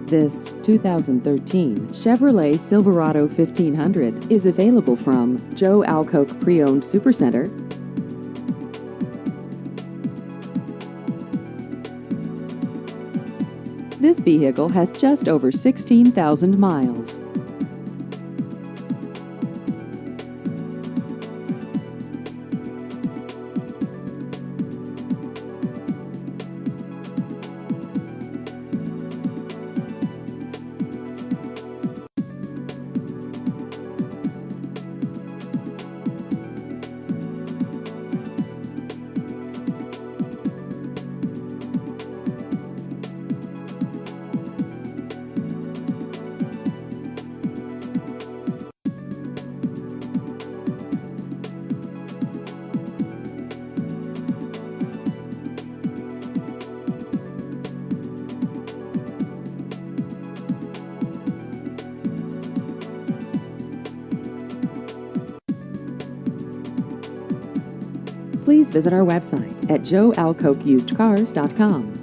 This 2013 Chevrolet Silverado 1500 is available from Joe Alcock Pre-Owned Supercenter. This vehicle has just over 16,000 miles. Please visit our website at joealcockusedcars.com.